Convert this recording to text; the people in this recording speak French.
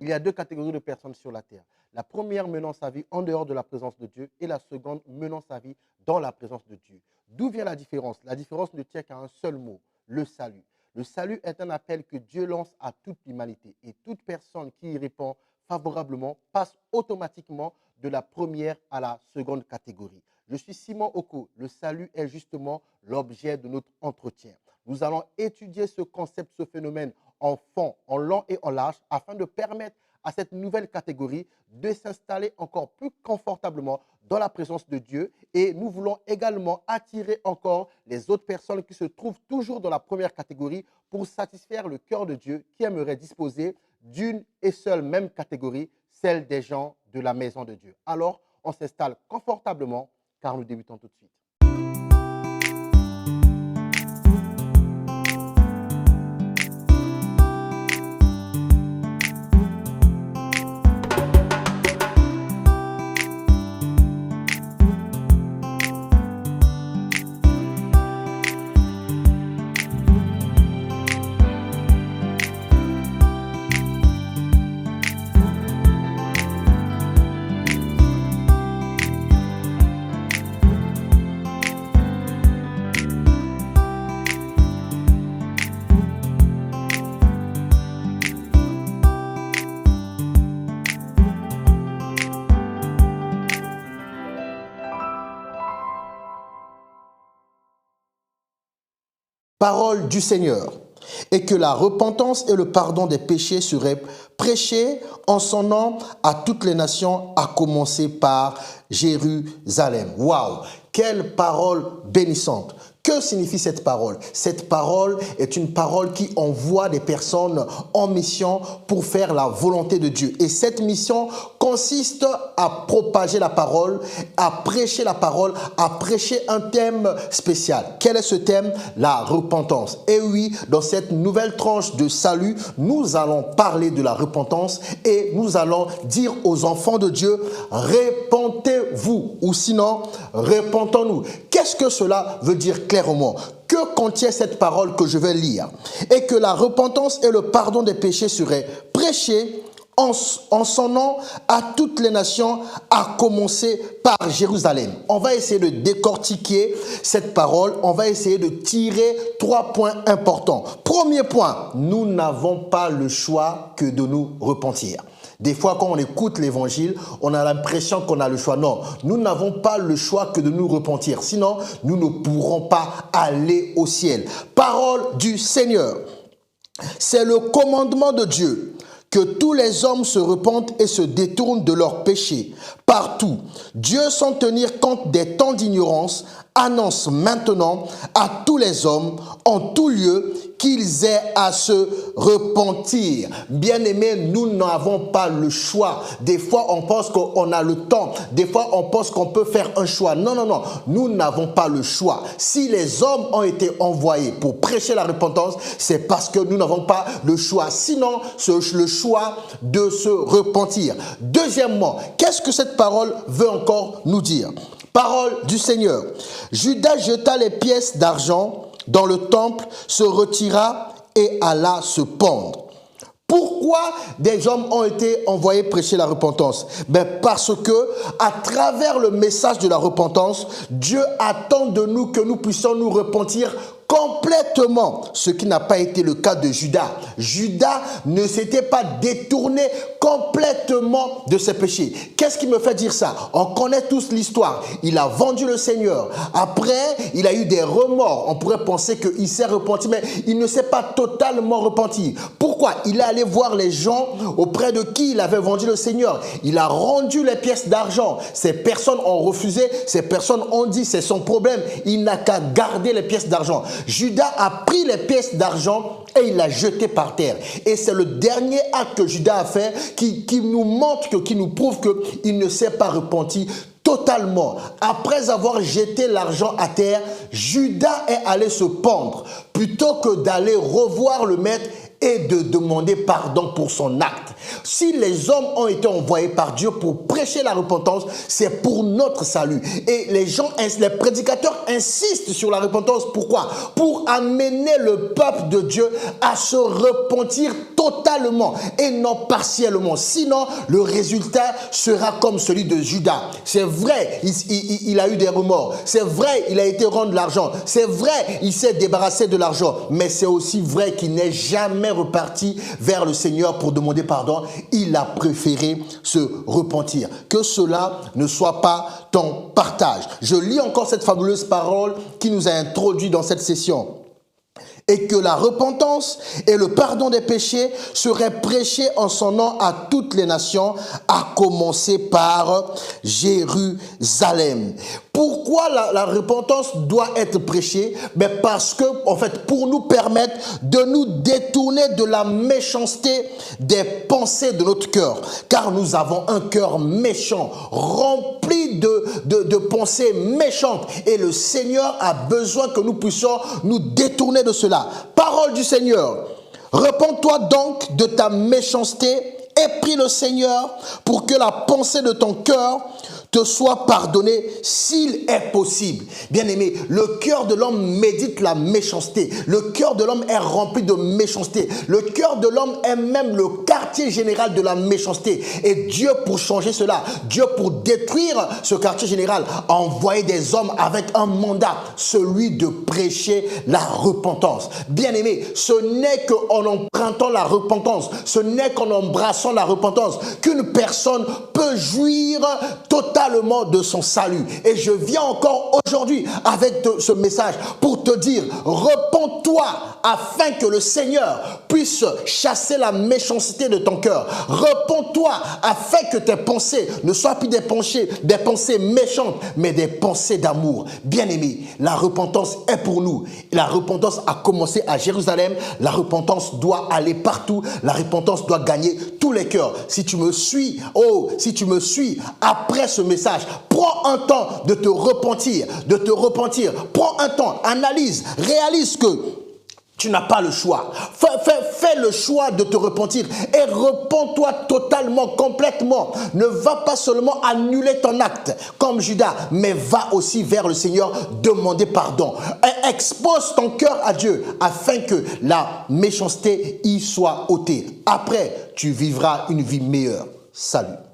Il y a deux catégories de personnes sur la terre. La première menant sa vie en dehors de la présence de Dieu et la seconde menant sa vie dans la présence de Dieu. D'où vient la différence? La différence ne tient qu'à un seul mot, le salut. Le salut est un appel que Dieu lance à toute l'humanité et toute personne qui y répond favorablement passe automatiquement de la première à la seconde catégorie. Je suis Simon Oko. Le salut est justement l'objet de notre entretien. Nous allons étudier ce concept, ce phénomène en fond, en long et en large afin de permettre à cette nouvelle catégorie de s'installer encore plus confortablement dans la présence de Dieu. Et nous voulons également attirer encore les autres personnes qui se trouvent toujours dans la première catégorie pour satisfaire le cœur de Dieu qui aimerait disposer d'une et seule même catégorie, celle des gens de la maison de Dieu. Alors, on s'installe confortablement car nous débutons tout de suite. Parole du Seigneur, et que la repentance et le pardon des péchés seraient prêchés en son nom à toutes les nations, à commencer par Jérusalem. Waouh, quelle parole bénissante! Que signifie cette parole? Cette parole est une parole qui envoie des personnes en mission pour faire la volonté de Dieu. Et cette mission consiste à propager la parole, à prêcher la parole, à prêcher un thème spécial. Quel est ce thème? La repentance. Et oui, dans cette nouvelle tranche de salut, nous allons parler de la repentance et nous allons dire aux enfants de Dieu, repentez-vous, ou sinon, repentons-nous. Qu'est-ce que cela veut dire clairement? Que contient cette parole que je vais lire? Et que la repentance et le pardon des péchés seraient prêchés en son nom à toutes les nations, à commencer par Jérusalem. On va essayer de décortiquer cette parole. On va essayer de tirer 3 points importants. Premier point, nous n'avons pas le choix que de nous repentir. Des fois, quand on écoute l'évangile, on a l'impression qu'on a le choix. Non, nous n'avons pas le choix que de nous repentir. Sinon, nous ne pourrons pas aller au ciel. Parole du Seigneur. C'est le commandement de Dieu que tous les hommes se repentent et se détournent de leurs péchés. Partout, Dieu, sans tenir compte des temps d'ignorance, annonce maintenant à tous les hommes, en tout lieu, qu'ils aient à se repentir. Bien-aimés, nous n'avons pas le choix. Des fois, on pense qu'on a le temps. Des fois, on pense qu'on peut faire un choix. Non, non, non. Nous n'avons pas le choix. Si les hommes ont été envoyés pour prêcher la repentance, c'est parce que nous n'avons pas le choix. Sinon, c'est le choix de se repentir. Deuxièmement, qu'est-ce que cette parole veut encore nous dire? Parole du Seigneur. Judas jeta les pièces d'argent dans le temple, se retira et alla se pendre. Pourquoi des hommes ont été envoyés prêcher la repentance? Parce que à travers le message de la repentance, Dieu attend de nous que nous puissions nous repentir complètement, ce qui n'a pas été le cas de Judas. Judas ne s'était pas détourné complètement de ses péchés. Qu'est-ce qui me fait dire ça? On connaît tous l'histoire. Il a vendu le Seigneur. Après, il a eu des remords. On pourrait penser qu'il s'est repenti, mais il ne s'est pas totalement repenti. Pourquoi? Il est allé voir les gens auprès de qui il avait vendu le Seigneur. Il a rendu les pièces d'argent. Ces personnes ont refusé. Ces personnes ont dit c'est son problème. Il n'a qu'à garder les pièces d'argent. Judas a pris les pièces d'argent et il l'a jeté par terre. Et c'est le dernier acte que Judas a fait qui nous montre, qui nous prouve qu'il ne s'est pas repenti totalement. Après avoir jeté l'argent à terre, Judas est allé se pendre plutôt que d'aller revoir le maître et de demander pardon pour son acte. Si les hommes ont été envoyés par Dieu pour prêcher la repentance, c'est pour notre salut. Et les prédicateurs insistent sur la repentance. Pourquoi? Pour amener le peuple de Dieu à se repentir totalement et non partiellement. Sinon, le résultat sera comme celui de Judas. C'est vrai, il a eu des remords. C'est vrai, il a été rendre l'argent. C'est vrai, il s'est débarrassé de l'argent. Mais c'est aussi vrai qu'il n'est jamais reparti vers le Seigneur pour demander pardon. Il a préféré se repentir. Que cela ne soit pas ton partage. Je lis encore cette fabuleuse parole qui nous a introduit dans cette session. Et que la repentance et le pardon des péchés seraient prêchés en son nom à toutes les nations, à commencer par Jérusalem. Pourquoi la repentance doit être prêchée? Parce que, en fait, pour nous permettre de nous détourner de la méchanceté des pensées de notre cœur. Car nous avons un cœur méchant, rempli de pensées méchantes. Et le Seigneur a besoin que nous puissions nous détourner de cela. Parole du Seigneur. Repens-toi donc de ta méchanceté et prie le Seigneur pour que la pensée de ton cœur te soit pardonné s'il est possible. Bien-aimé, le cœur de l'homme médite la méchanceté. Le cœur de l'homme est rempli de méchanceté. Le cœur de l'homme est même le quartier général de la méchanceté. Et Dieu, pour changer cela, Dieu, pour détruire ce quartier général, a envoyé des hommes avec un mandat, celui de prêcher la repentance. Bien-aimé, ce n'est qu'en empruntant la repentance, ce n'est qu'en embrassant la repentance qu'une personne peut jouir totalement de son salut. Et je viens encore aujourd'hui avec ce message pour te dire, repens-toi afin que le Seigneur puisse chasser la méchanceté de ton cœur. Repens-toi afin que tes pensées ne soient plus des pensées méchantes, mais des pensées d'amour. Bien-aimé, la repentance est pour nous. La repentance a commencé à Jérusalem. La repentance doit aller partout. La repentance doit gagner tous les cœurs. Si tu me suis, après ce message, prends un temps de te repentir, Prends un temps, analyse, réalise que tu n'as pas le choix. Fais le choix de te repentir et repens-toi totalement, complètement. Ne va pas seulement annuler ton acte comme Judas, mais va aussi vers le Seigneur demander pardon. Et expose ton cœur à Dieu afin que la méchanceté y soit ôtée. Après, tu vivras une vie meilleure. Salut.